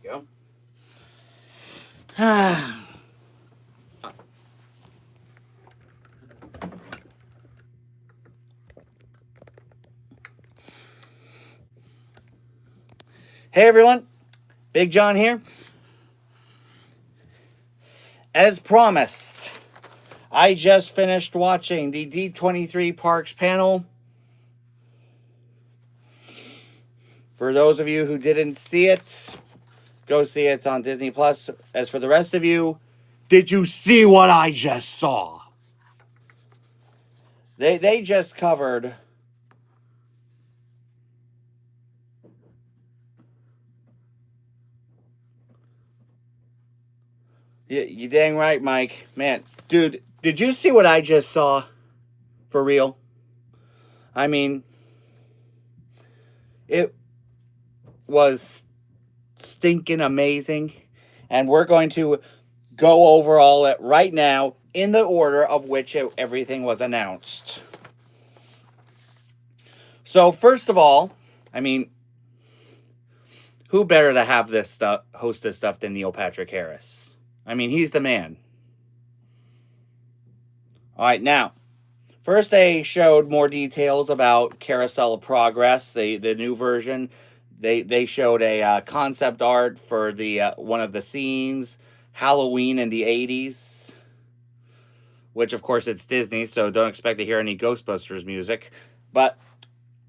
go. Hey everyone, Big John here. As promised, I just finished watching the D23 Parks panel. For those of you who didn't see it, go see it on Disney Plus. As for the rest of you, did you see what I just saw? They just covered you dang right, Mike. Man, dude, did you see what I just saw? For real? I mean, it was stinking amazing. And we're going to go over all it right now in the order of which everything was announced. So first of all, I mean, who better to have this stuff, host this stuff than Neil Patrick Harris? I mean, he's the man. All right, now, first they showed more details about Carousel of Progress, the new version. They showed a concept art for the one of the scenes, Halloween in the 80s, which of course it's Disney, so don't expect to hear any Ghostbusters music. But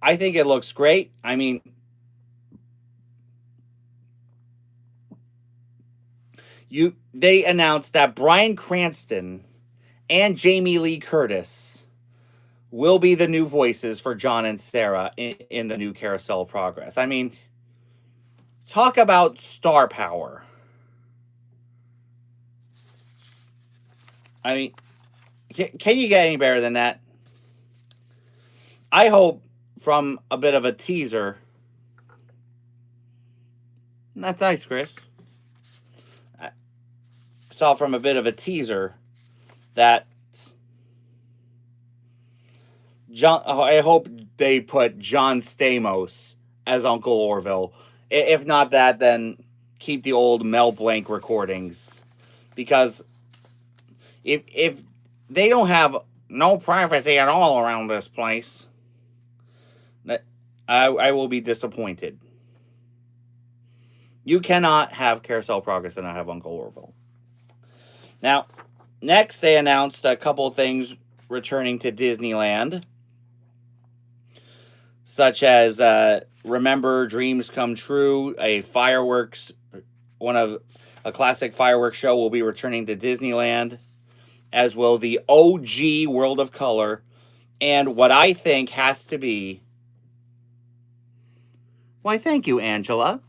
I think it looks great. I mean, they announced that Bryan Cranston and Jamie Lee Curtis will be the new voices for John and Sarah in the new Carousel of Progress. I mean, talk about star power. I mean, can you get any better than that? I hope from a bit of a teaser. That's nice, Chris. I saw from a bit of a teaser that I hope they put John Stamos as Uncle Orville. If not that, then keep the old Mel Blanc recordings. Because if they don't have no privacy at all around this place, I will be disappointed. You cannot have Carousel Progress and not have Uncle Orville. Now, next they announced a couple things returning to Disneyland, such as Remember Dreams Come True, a classic fireworks show will be returning to Disneyland, as will the OG World of Color, and what I think has to be... Why, thank you, Angela.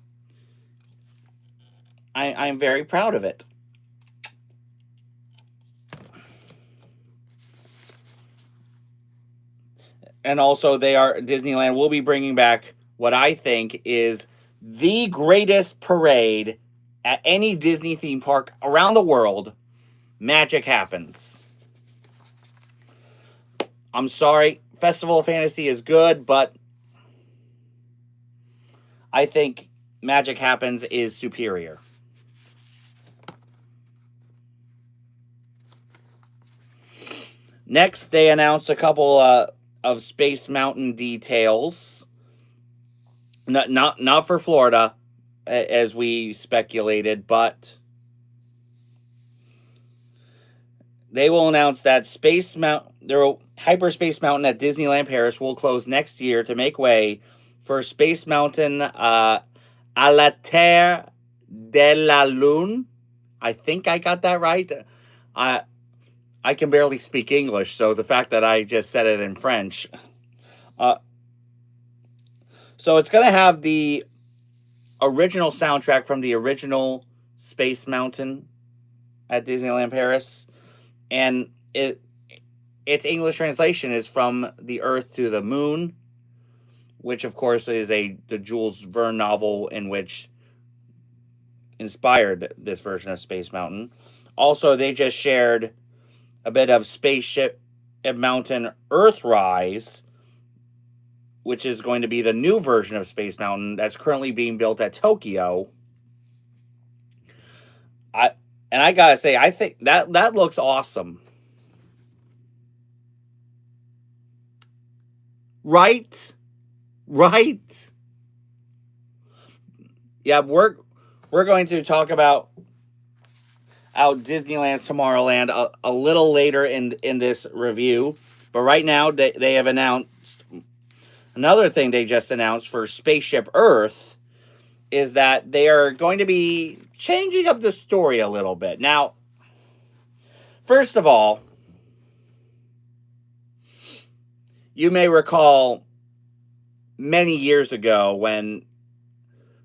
I'm very proud of it. And also, Disneyland will be bringing back what I think is the greatest parade at any Disney theme park around the world. Magic Happens. I'm sorry, Festival of Fantasy is good, but I think Magic Happens is superior. Next, they announced a couple of Space Mountain details. Not for Florida, as we speculated, but they will announce that Hyperspace Mountain at Disneyland Paris will close next year to make way for Space Mountain à la Terre de la Lune. I think I got that right. I can barely speak English, so the fact that I just said it in French. So it's going to have the original soundtrack from the original Space Mountain at Disneyland Paris. And its English translation is From the Earth to the Moon, which of course is the Jules Verne novel in which inspired this version of Space Mountain. Also, they just shared a bit of Spaceship Mountain Earthrise, which is going to be the new version of Space Mountain that's currently being built at Tokyo. I gotta say, I think that looks awesome. Right? Right? Yeah, we're going to talk about out Disneyland's Tomorrowland a little later in this review. But right now, they have announced another thing they just announced for Spaceship Earth is that they are going to be changing up the story a little bit. Now, first of all, you may recall many years ago when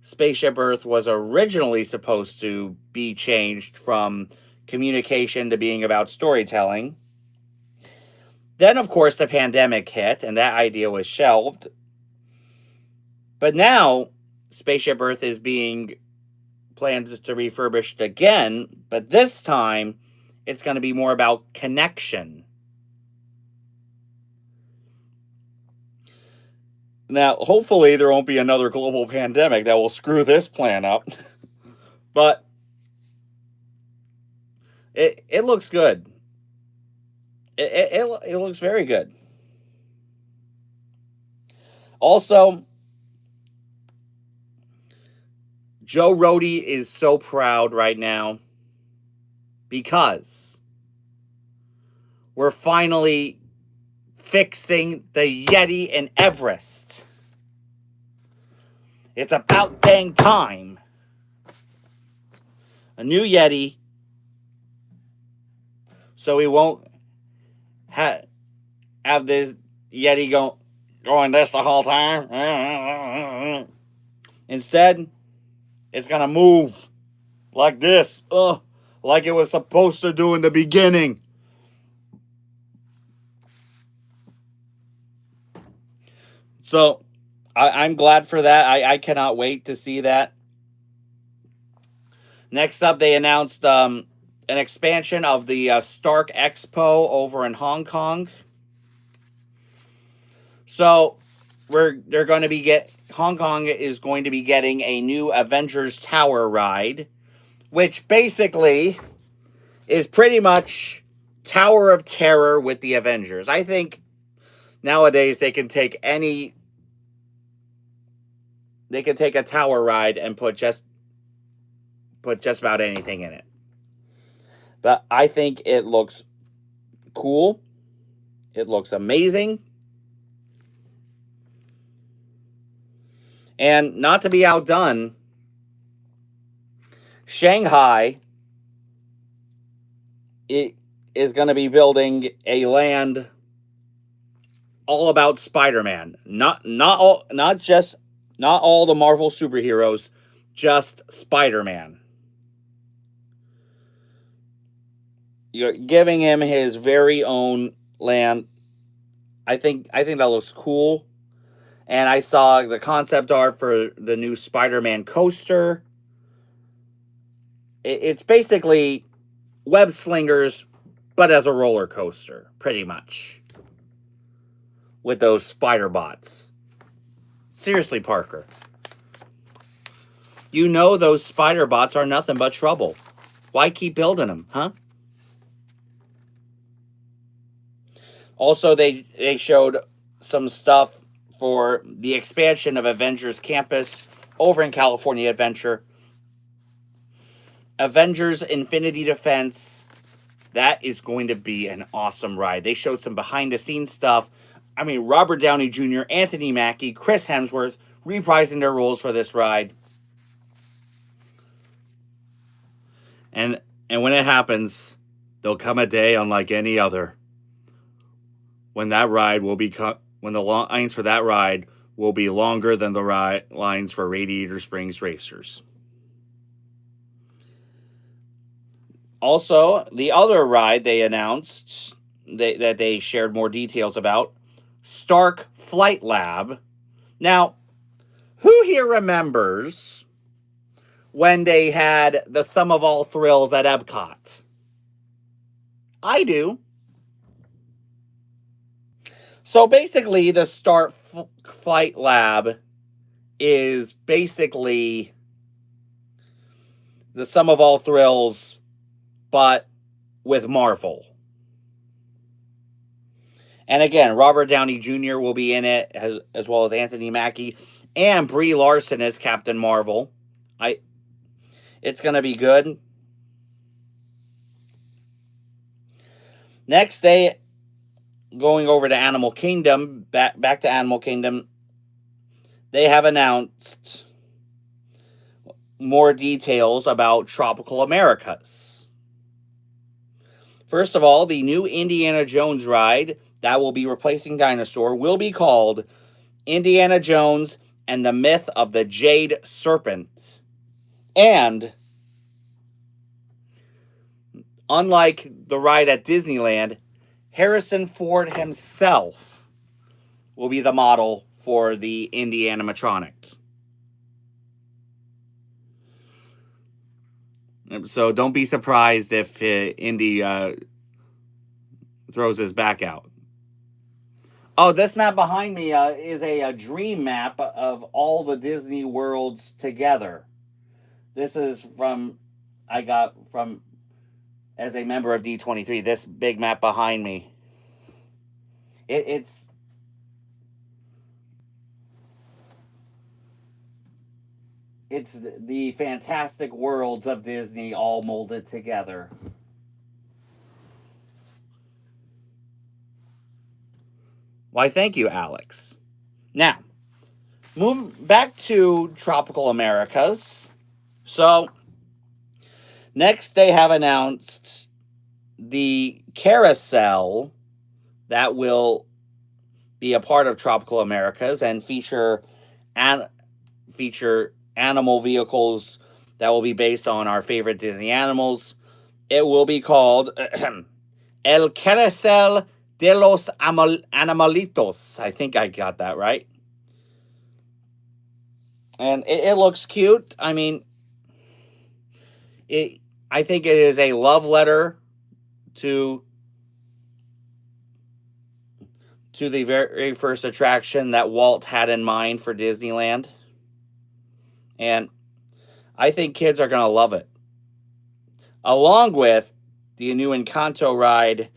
Spaceship Earth was originally supposed to be changed from communication to being about storytelling. Then, of course, the pandemic hit, and that idea was shelved. But now, Spaceship Earth is being planned to refurbished again, but this time, it's going to be more about connection. Now, hopefully, there won't be another global pandemic that will screw this plan up. But it looks good. It looks very good. Also, Joe Rohde is so proud right now because we're finally fixing the Yeti in Everest. It's about dang time. A new Yeti, so we won't have this Yeti going this the whole time. Instead, it's gonna move like this, like it was supposed to do in the beginning. So, I'm glad for that. I cannot wait to see that. Next up, they announced an expansion of the Stark Expo over in Hong Kong. So, Hong Kong is going to be getting a new Avengers Tower ride, which basically is pretty much Tower of Terror with the Avengers. I think nowadays they can take a tower ride and put just about anything in it. But I think it looks cool. It looks amazing. And not to be outdone, Shanghai is going to be building a land all about Spider-Man. Not all the Marvel superheroes, just Spider-Man. You're giving him his very own land. I think that looks cool. And I saw the concept art for the new Spider-Man coaster. It's basically web slingers, but as a roller coaster, pretty much. With those spider bots. Seriously, Parker. You know those spider bots are nothing but trouble. Why keep building them, huh? Also, they showed some stuff for the expansion of Avengers Campus over in California Adventure. Avengers Infinity Defense. That is going to be an awesome ride. They showed some behind-the-scenes stuff. I mean, Robert Downey Jr., Anthony Mackie, Chris Hemsworth reprising their roles for this ride. And when it happens, there'll come a day unlike any other when the lines for that ride will be longer than the lines for Radiator Springs racers. Also, the other ride they announced that they shared more details about, Stark Flight Lab. Now, who here remembers when they had the Sum of All Thrills at EPCOT? I do. So basically, the Stark Flight Lab is basically the sum of all thrills, but with Marvel. And again, Robert Downey Jr. will be in it, as well as Anthony Mackie and Brie Larson as Captain Marvel. It's going to be good. Next, going over to Animal Kingdom, back to Animal Kingdom, they have announced more details about Tropical Americas. First of all, the new Indiana Jones ride that will be replacing Dinosaur will be called Indiana Jones and the Myth of the Jade Serpent. And unlike the ride at Disneyland, Harrison Ford himself will be the model for the Indy animatronic. So don't be surprised if Indy throws his back out. Oh, this map behind me is a dream map of all the Disney worlds together. This is I got from, as a member of D23, this big map behind me. It's the fantastic worlds of Disney all molded together. Why, thank you, Alex. Now, move back to Tropical Americas. So, next they have announced the carousel that will be a part of Tropical Americas and feature animal vehicles that will be based on our favorite Disney animals. It will be called El Carousel de los Animalitos. I think I got that right. And it looks cute. I mean, I think it is a love letter to the very first attraction that Walt had in mind for Disneyland. And I think kids are going to love it. Along with the new Encanto ride,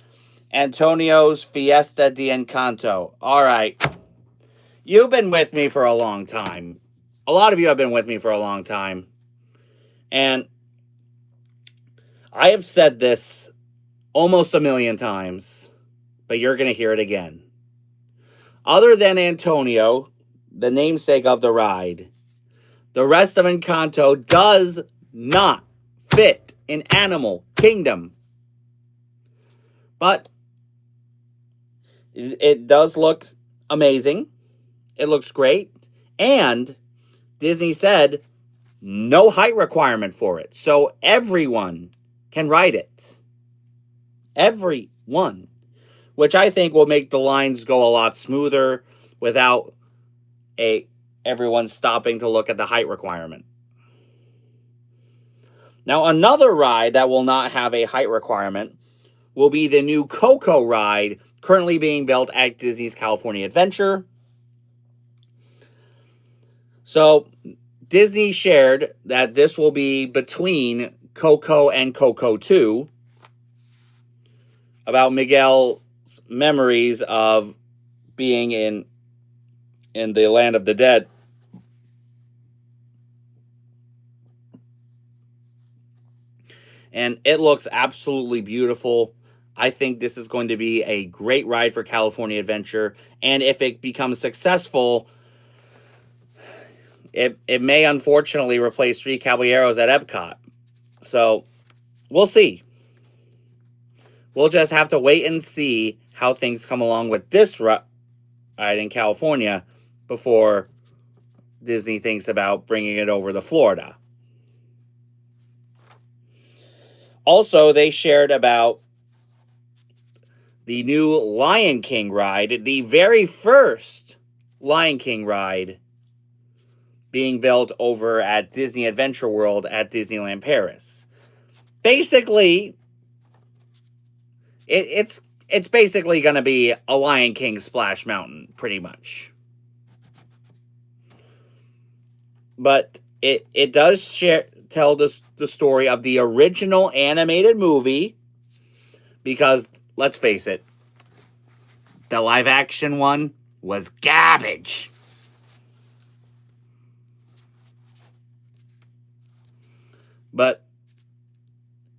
Antonio's Fiesta de Encanto. All right. You've been with me for a long time. A lot of you have been with me for a long time. And I have said this almost a million times, but you're going to hear it again. Other than Antonio, the namesake of the ride, the rest of Encanto does not fit in Animal Kingdom. But it does look amazing. It looks great. And Disney said no height requirement for it. So everyone can ride it. Everyone. Which I think will make the lines go a lot smoother without everyone stopping to look at the height requirement. Now, another ride that will not have a height requirement will be the new Coco ride currently being built at Disney's California Adventure. So, Disney shared that this will be between Coco and Coco 2, about Miguel's memories of being in the land of the dead. And it looks absolutely beautiful. I think this is going to be a great ride for California Adventure. And if it becomes successful, it may unfortunately replace Three Caballeros at EPCOT. So, we'll see. We'll just have to wait and see how things come along with this ride in California before Disney thinks about bringing it over to Florida. Also, they shared about the new Lion King ride, the very first Lion King ride being built over at Disney Adventure World at Disneyland Paris. Basically, it's basically going to be a Lion King Splash Mountain, pretty much. But it does tell the story of the original animated movie, because let's face it, the live action one was garbage. But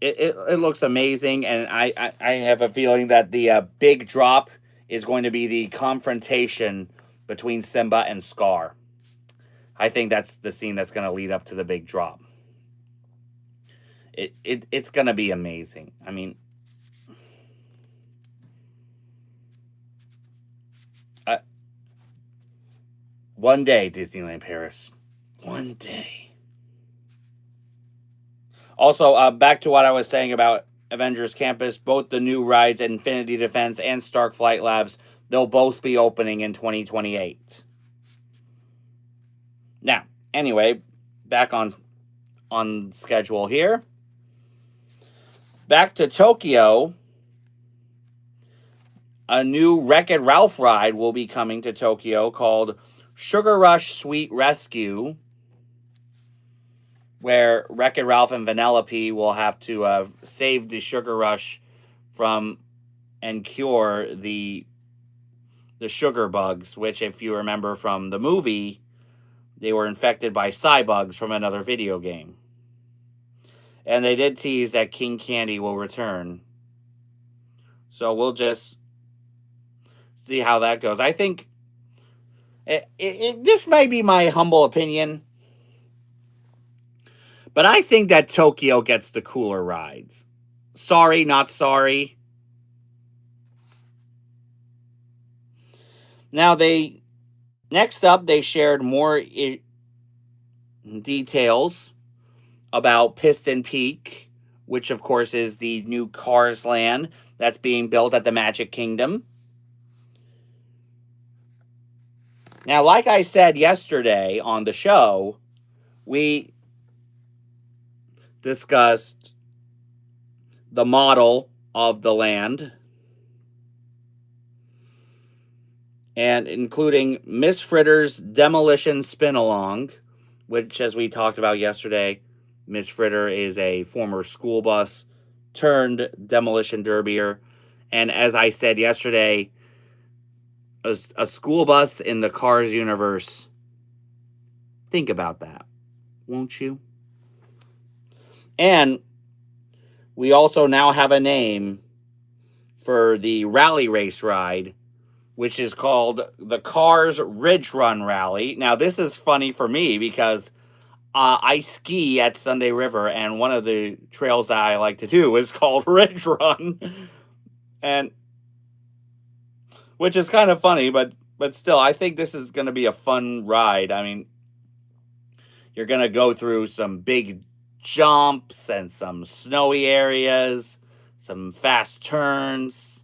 it looks amazing, and I have a feeling that the big drop is going to be the confrontation between Simba and Scar. I think that's the scene that's going to lead up to the big drop. It's going to be amazing. I mean, one day, Disneyland Paris. One day. Also, back to what I was saying about Avengers Campus, both the new rides, Infinity Defense and Stark Flight Labs, they'll both be opening in 2028. Now, anyway, back on schedule here. Back to Tokyo. A new Wreck-It Ralph ride will be coming to Tokyo called Sugar Rush Sweet Rescue, where Wreck-It Ralph and Vanellope will have to save the Sugar Rush from and cure the sugar bugs, which, if you remember from the movie, they were infected by Cybugs from another video game. And they did tease that King Candy will return. So we'll just see how that goes. I think this may be my humble opinion, but I think that Tokyo gets the cooler rides. Sorry, not sorry. Now, next up, they shared more details about Piston Peak, which, of course, is the new Cars land that's being built at the Magic Kingdom. Now, like I said yesterday on the show, we discussed the model of the land, and including Miss Fritter's Demolition Spin-Along, which, as we talked about yesterday, Miss Fritter is a former school bus turned demolition derbier. And as I said yesterday, a school bus in the Cars universe. Think about that, won't you? And we also now have a name for the rally race ride, which is called the Cars Ridge Run Rally. Now, this is funny for me because I ski at Sunday River, and one of the trails that I like to do is called Ridge Run, and which is kind of funny, but still, I think this is going to be a fun ride. I mean, you're going to go through some big jumps and some snowy areas, some fast turns,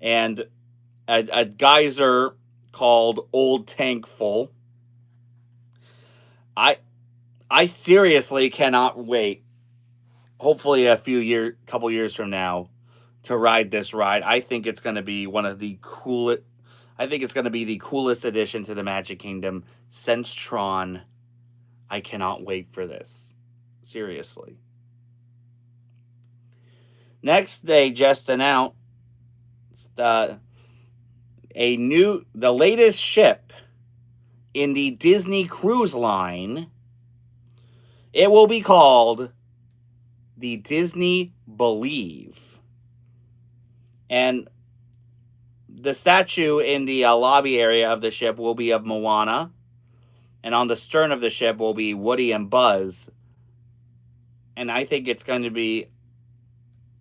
and a geyser called Old Tank Full. I seriously cannot wait, hopefully couple years from now, to ride this ride. I think it's going to be one of the coolest. I think it's going to be the coolest addition to the Magic Kingdom since Tron. I cannot wait for this. Seriously. Next, they just announced the latest ship in the Disney Cruise Line. It will be called the Disney Believe. And the statue in the lobby area of the ship will be of Moana. And on the stern of the ship will be Woody and Buzz. And I think it's going to be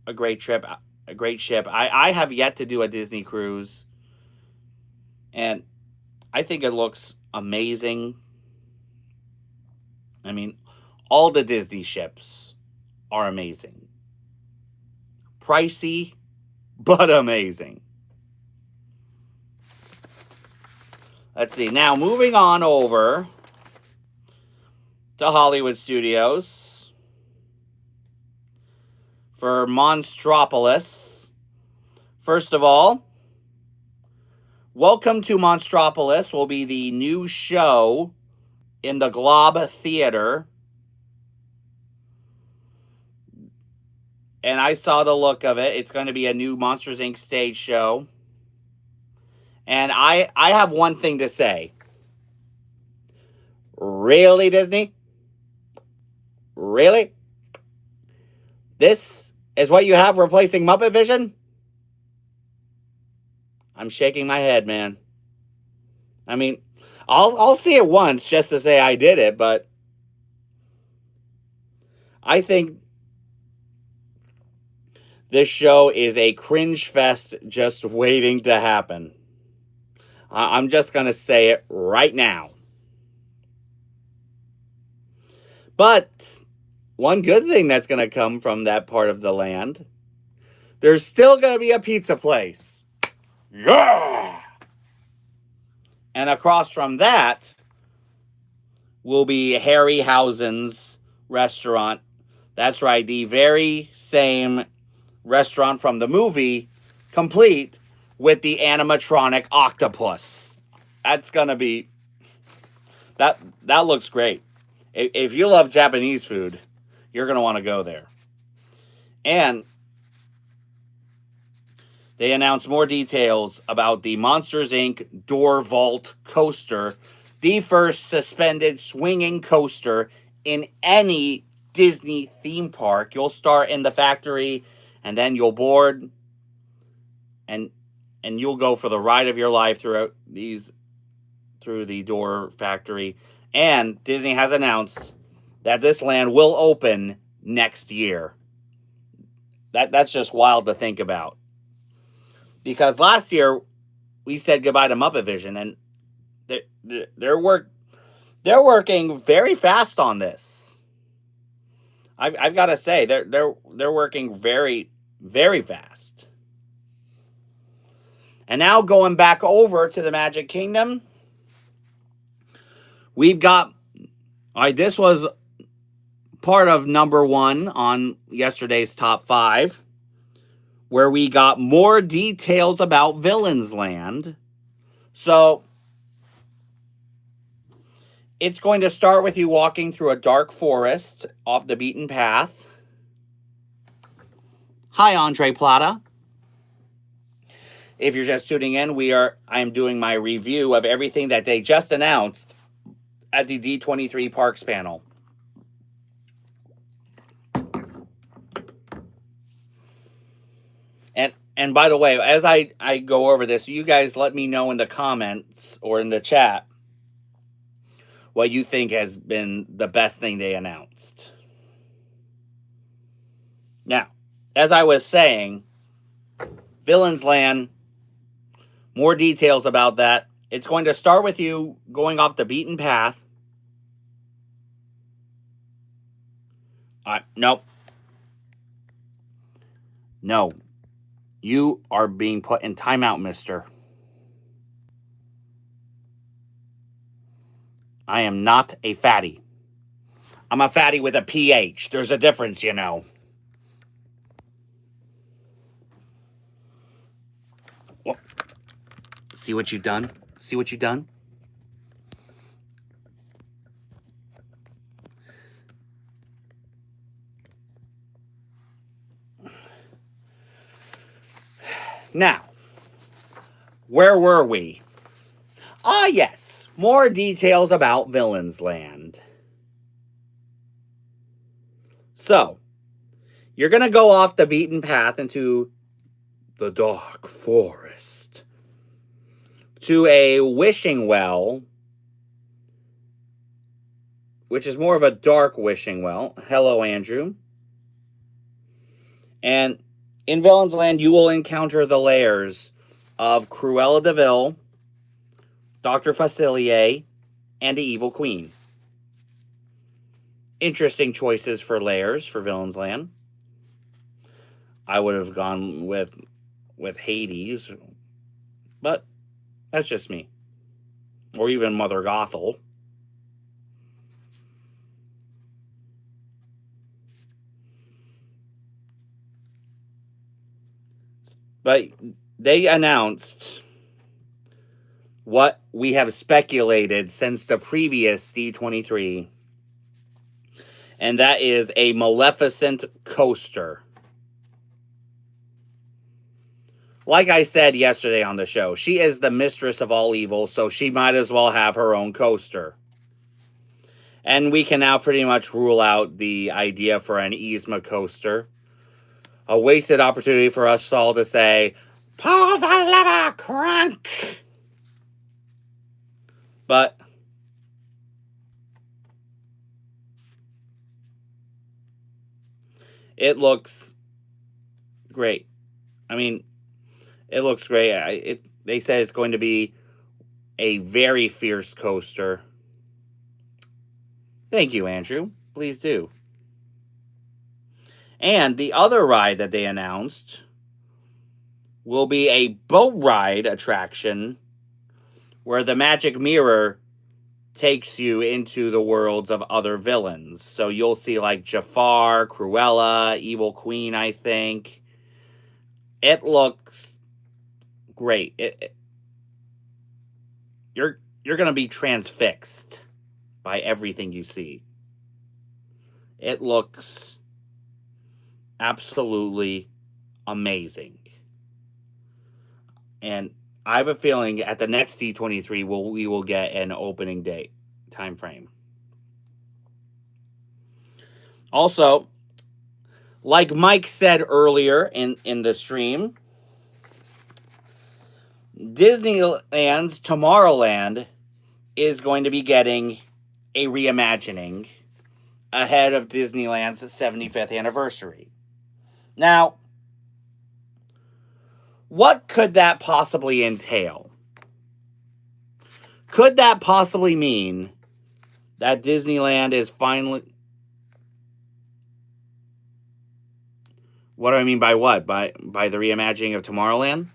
a great trip, a great ship. I have yet to do a Disney cruise. And I think it looks amazing. I mean, all the Disney ships are amazing. Pricey, but amazing. Let's see. Now, moving on over to Hollywood Studios for Monstropolis. First of all, Welcome to Monstropolis will be the new show in the Globe Theater and I saw the look of it. It's going to be a new Monsters Inc. stage show. And I have one thing to say. Really, Disney? Really? This is what you have replacing Muppet Vision? I'm shaking my head, man. I mean, I'll see it once just to say I did it, but I think this show is a cringe fest just waiting to happen. I'm just going to say it right now. But one good thing that's going to come from that part of the land, there's still going to be a pizza place. Yeah! And across from that will be Harryhausen's restaurant. That's right, the very same restaurant from the movie, complete with the animatronic octopus. That's going to be... That looks great. If you love Japanese food, you're going to want to go there. And they announced more details about the Monsters, Inc. Door Vault Coaster, the first suspended swinging coaster in any Disney theme park. You'll start in the factory, and then you'll board, and you'll go for the ride of your life through the Door Factory. And Disney has announced that this land will open next year. That's just wild to think about. Because last year we said goodbye to Muppet Vision, and they're working very fast on this. I've got to say they're working very, very fast. And now going back over to the Magic Kingdom, we've got, this was part of number 1 on yesterday's top 5, where we got more details about Villains Land. So it's going to start with you walking through a dark forest off the beaten path. Hi, Andre Plata. If you're just tuning in, I am doing my review of everything that they just announced at the D23 Parks panel. And by the way, as I go over this, you guys let me know in the comments or in the chat what you think has been the best thing they announced. Now, as I was saying, Villains Land, more details about that. It's going to start with you going off the beaten path. Nope. No. You are being put in timeout, mister. I am not a fatty. I'm a fatty with a PH. There's a difference, you know. Well, see what you've done? See what you've done? Now, where were we? Ah, yes, more details about Villains Land. So, you're going to go off the beaten path into the dark forest to a wishing well, which is more of a dark wishing well. Hello, Andrew. And in Villains Land, you will encounter the lairs of Cruella de Vil, Dr. Facilier, and the Evil Queen. Interesting choices for lairs for Villains Land. I would have gone with Hades, but that's just me. Or even Mother Gothel. But they announced what we have speculated since the previous D23, and that is a Maleficent coaster. like I said yesterday on the show, she is the mistress of all evil, so she might as well have her own coaster. And we can now pretty much rule out the idea for an Yzma coaster. A wasted opportunity for us all to say, pull the lever, crank! But it looks great. I mean, it looks great. They said it's going to be a very fierce coaster. Thank you, Andrew. Please do. And the other ride that they announced will be a boat ride attraction where the magic mirror takes you into the worlds of other villains. So you'll see like Jafar, Cruella, Evil Queen, I think. It looks great. You're going to be transfixed by everything you see. It looks absolutely amazing. And I have a feeling at the next D23 we will get an opening date time frame. Also, like Mike said earlier in the stream, Disneyland's Tomorrowland is going to be getting a reimagining ahead of Disneyland's 75th anniversary. Now, what could that possibly entail? Could that possibly mean that Disneyland is finally... What do I mean by what? By the reimagining of Tomorrowland?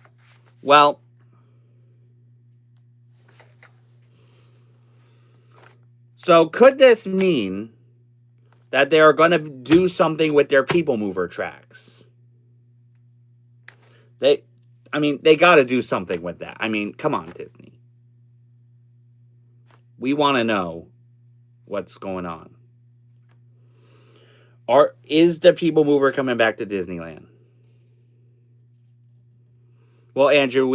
Well, so could this mean that they are going to do something with their People Mover tracks? They got to do something with that. I mean, come on, Disney. We want to know what's going on. Or is the People Mover coming back to Disneyland? Well, Andrew,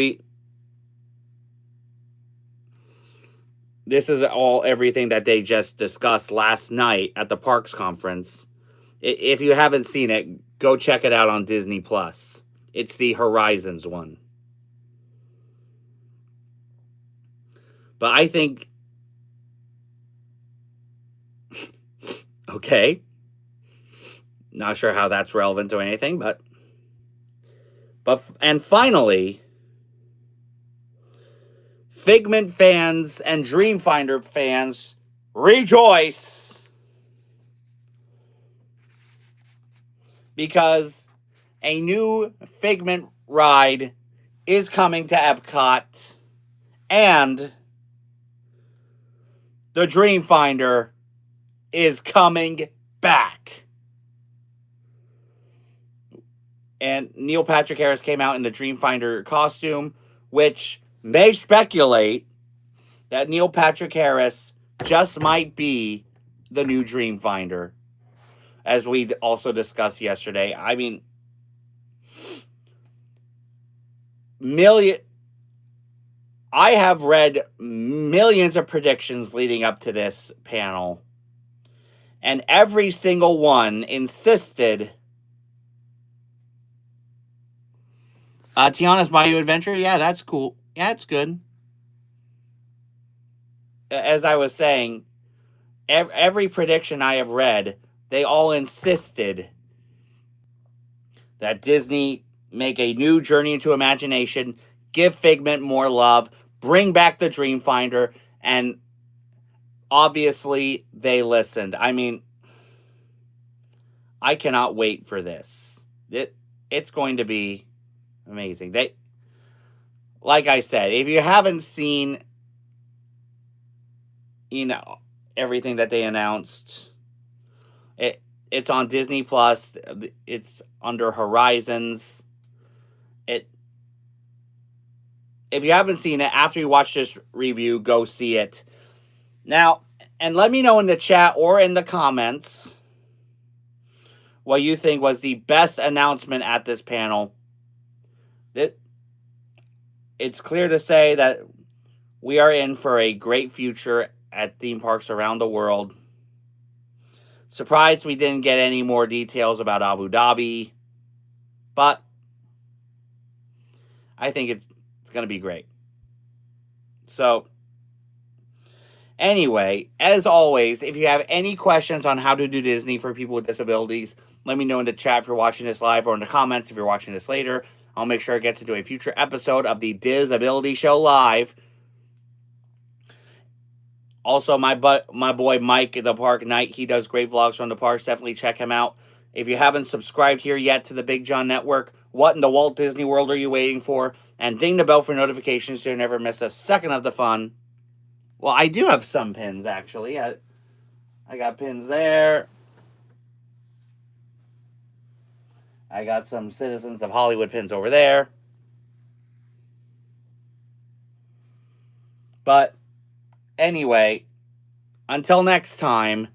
this is everything that they just discussed last night at the Parks Conference. If you haven't seen it, go check it out on Disney+. It's the Horizons one. But I think... Okay. Not sure how that's relevant to anything, but and finally, Figment fans and Dreamfinder fans, rejoice! Because a new Figment ride is coming to EPCOT, and the Dreamfinder is coming back. And Neil Patrick Harris came out in the Dreamfinder costume, which may speculate that Neil Patrick Harris just might be the new Dreamfinder, as we also discussed yesterday. I mean, I have read millions of predictions leading up to this panel, and every single one insisted... Tiana's Bayou Adventure? Yeah, that's cool. Yeah, it's good. As I was saying, every prediction I have read, they all insisted that Disney make a new Journey into Imagination, give Figment more love, bring back the Dreamfinder, and obviously they listened. I mean, I cannot wait for this. It's going to be amazing. Like I said, if you haven't seen, everything that they announced, it's on Disney+. It's under Horizons. If you haven't seen it, after you watch this review, go see it. Now, and let me know in the chat or in the comments what you think was the best announcement at this panel. it's clear to say that we are in for a great future at theme parks around the world. Surprised we didn't get any more details about Abu Dhabi, but I think it's going to be great. So, anyway, as always, if you have any questions on how to do Disney for people with disabilities, let me know in the chat if you're watching this live, or in the comments if you're watching this later. I'll make sure it gets into a future episode of the Disability Show Live. Also, my boy Mike, the Park Knight, he does great vlogs from the parks. Definitely check him out. If you haven't subscribed here yet to the Big John Network, what in the Walt Disney World are you waiting for? And ding the bell for notifications so you never miss a second of the fun. Well, I do have some pins, actually. I got pins there. I got some Citizens of Hollywood pins over there. But anyway, until next time,